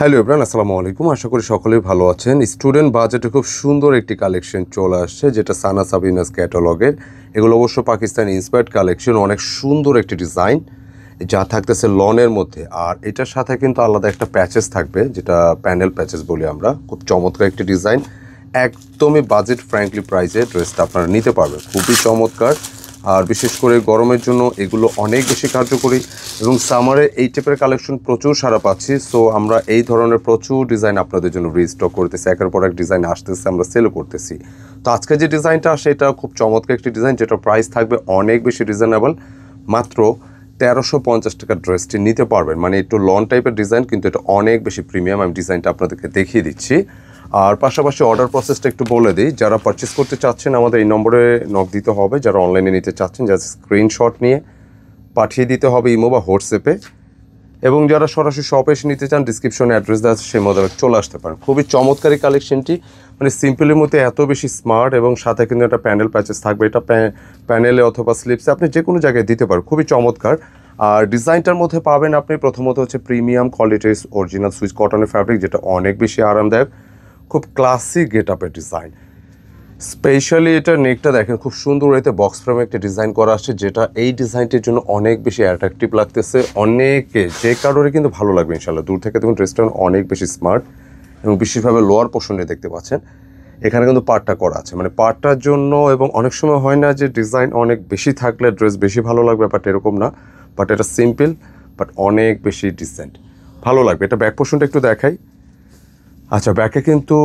Hello everyone, আসসালামু আলাইকুম। আশা করি সকলেই ভালো আছেন। স্টুডেন্ট বাজেটে খুব সুন্দর একটি কালেকশন চলে আসছে, যেটা সানা সাবিনাস ক্যাটালগের। এগুলো অবশ্য পাকিস্তানি ইন্সপায়ার্ড কালেকশন, অনেক সুন্দর একটি ডিজাইন যা থাকতেছে লনের মধ্যে। আর এটার সাথে কিন্তু আলাদা একটা প্যাচেস থাকবে, যেটা প্যানেল প্যাচেস বলি আমরা। খুব চমৎকার একটি ডিজাইন, একদমই বাজেট ফ্র্যাঙ্কলি প্রাইসে ড্রেসটা আপনারা নিতে পারবেন। খুবই চমৎকার, আর বিশেষ করে গরমের জন্য এগুলো অনেক বেশি কার্যকরী। এবং সামারে এই টাইপের কালেকশন প্রচুর সারা পাচ্ছি, সো আমরা এই ধরনের প্রচুর ডিজাইন আপনাদের জন্য রিস্টক করতেছি। একের পর এক ডিজাইন আসতেছে, আমরা সেলও করতেছি। তো আজকে যে ডিজাইনটা আসে এটা খুব চমৎকার একটি ডিজাইন, যেটা প্রাইস থাকবে অনেক বেশি রিজনেবল। মাত্র 1350 টাকার ড্রেসটি নিতে পারবেন। মানে একটু লন টাইপের ডিজাইন, কিন্তু এটা অনেক বেশি প্রিমিয়াম। আমি ডিজাইনটা আপনাদেরকে দেখিয়ে দিচ্ছি। আর পাশাপাশি অর্ডার প্রসেসটা একটু বলে দিই। যারা পারচেস করতে চাচ্ছেন আমাদের এই নম্বরে নক দিতে হবে। যারা অনলাইনে নিতে চাচ্ছেন জাস্ট স্ক্রিনশট নিয়ে পাঠিয়ে দিতে হবে ইমো বা হোয়াটসঅ্যাপে। এবং যারা সরাসরি শপে এসে নিতে চান, ডিসক্রিপশনে অ্যাড্রেস দেওয়া আছে, সেই মোতাবেক চলে আসতে পারেন। খুবই চমৎকারী কালেকশনটি, মানে সিম্পলের মধ্যে এত বেশি স্মার্ট, এবং সাথে কিন্তু একটা প্যানেল প্যাচেস থাকবে। এটা প্যানেলে অথবা স্লিপসে আপনি যে কোনো জায়গায় দিতে পারেন। খুবই চমৎকার। আর ডিজাইনটার মধ্যে পাবেন আপনি প্রথমত হচ্ছে প্রিমিয়াম কোয়ালিটির অরিজিনাল সুইস কটনের ফ্যাব্রিক, যেটা অনেক বেশি আরামদায়ক। খুব ক্লাসিক গেট আপের ডিজাইন। স্পেশালি এটা নেকটা দেখেন, খুব সুন্দর এতে বক্স ফ্রেমে একটা ডিজাইন করা আসছে, যেটা এই ডিজাইনটির জন্য অনেক বেশি অ্যাট্রাকটিভ লাগতেছে। অনেকে যে কারোরই কিন্তু ভালো লাগবে ইনশাল্লাহ। দূর থেকে দেখুন ড্রেসটা অনেক বেশি স্মার্ট, এবং বিশেষভাবে লোয়ার পোর্শনে দেখতে পাচ্ছেন এখানে কিন্তু পার্টটা করা আছে। মানে পার্টটার জন্য, এবং অনেক সময় হয় না যে ডিজাইন অনেক বেশি থাকলে ড্রেস বেশি ভালো লাগবে, বাট এরকম না। বাট এটা সিম্পল বাট অনেক বেশি ডিসেন্ট, ভালো লাগবে। এটা ব্যাক পোর্শনটা একটু দেখাই। আচ্ছা, ব্যাকে কিন্তু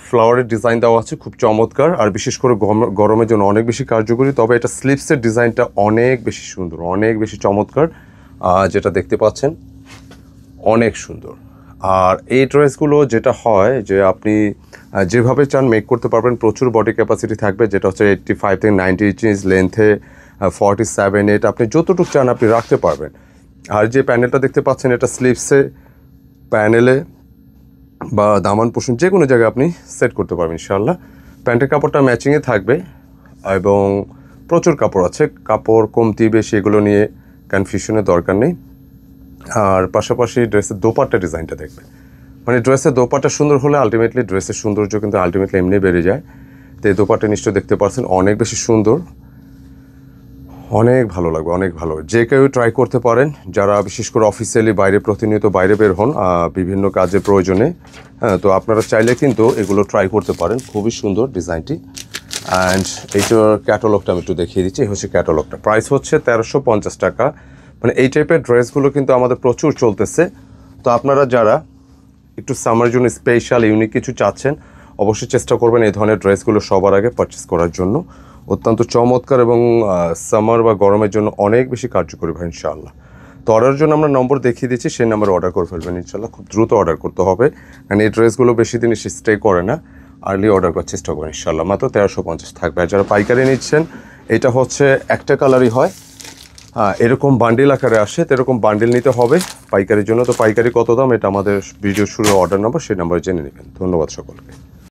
ফ্লাওয়ারের ডিজাইন দেওয়া আছে, খুব চমৎকার। আর বিশেষ করে গরমের জন্য অনেক বেশি কার্যকরী। তবে এটা স্লিপসের ডিজাইনটা অনেক বেশি সুন্দর, অনেক বেশি চমৎকার, যেটা দেখতে পাচ্ছেন অনেক সুন্দর। আর এই ড্রেসগুলো যেটা হয় যে আপনি যেভাবে চান মেক করতে পারবেন। প্রচুর বডি ক্যাপাসিটি থাকবে, যেটা হচ্ছে 85 থেকে 90 ইঞ্চ লেন্থে, 47, আপনি যতটুকু চান আপনি রাখতে পারবেন। আর যে প্যানেলটা দেখতে পাচ্ছেন, এটা স্লিপসে, প্যানেলে বা দামান পোষণ যে কোনো জায়গায় আপনি সেট করতে পারবেন ইনশাআল্লাহ। প্যান্টের কাপড়টা ম্যাচিংয়ে থাকবে, এবং প্রচুর কাপড় আছে। কাপড় কমতি বেশি এগুলো নিয়ে কনফিউশনের দরকার নেই। আর পাশাপাশি ড্রেসের দোপাট্টা ডিজাইনটা দেখবে, মানে ড্রেসের দোপাট্টা সুন্দর হলে আলটিমেটলি ড্রেসের সৌন্দর্য কিন্তু আলটিমেটলি এমনি বেড়ে যায়। তো এই দোপাট্টা নিশ্চয়ই দেখতে পাচ্ছেন অনেক বেশি সুন্দর, অনেক ভালো লাগবে, অনেক ভালো। যে কেউ ট্রাই করতে পারেন, যারা বিশেষ করে অফিসিয়ালি বাইরে প্রতিনিয়ত বাইরে বের হন বিভিন্ন কাজের প্রয়োজনে। হ্যাঁ, তো আপনারা চাইলে কিন্তু এগুলো ট্রাই করতে পারেন। খুবই সুন্দর ডিজাইনটি। অ্যান্ড এইটার ক্যাটালগটা আমি একটু দেখিয়ে দিচ্ছি। এই হচ্ছে ক্যাটালগটা, প্রাইস হচ্ছে 1350 টাকা। মানে এই টাইপের ড্রেসগুলো কিন্তু আমাদের প্রচুর চলতেছে। তো আপনারা যারা একটু সামারের জন্য স্পেশাল ইউনিক কিছু চাচ্ছেন, অবশ্যই চেষ্টা করবেন এই ধরনের ড্রেসগুলো সবার আগে পারচেস করার জন্য। অত্যন্ত চমৎকার, এবং সামার বা গরমের জন্য অনেক বেশি কার্যকরী ভাই ইনশাআল্লাহ। তো অর্ডারের জন্য আমরা নম্বর দেখিয়ে দিচ্ছি, সেই নাম্বারে অর্ডার করে ফেলবেন ইনশাআল্লাহ। খুব দ্রুত অর্ডার করতে হবে, কারণ এই ড্রেসগুলো বেশি দিন স্টে করে না। আর্লি অর্ডার করার চেষ্টা করবেন ইনশাআল্লাহ। মাত্র 1350 থাকবে। আর যারা পাইকারি নিচ্ছেন, এটা হচ্ছে একটা কালারই হয়, এরকম বান্ডিল আকারে আসে। তো এরকম বান্ডিল নিতে হবে পাইকারির জন্য। তো পাইকারি কত দাম এটা আমাদের ভিডিও শুরু অর্ডার নাম্বার, সেই নাম্বারে জেনে নেবেন। ধন্যবাদ সকলকে।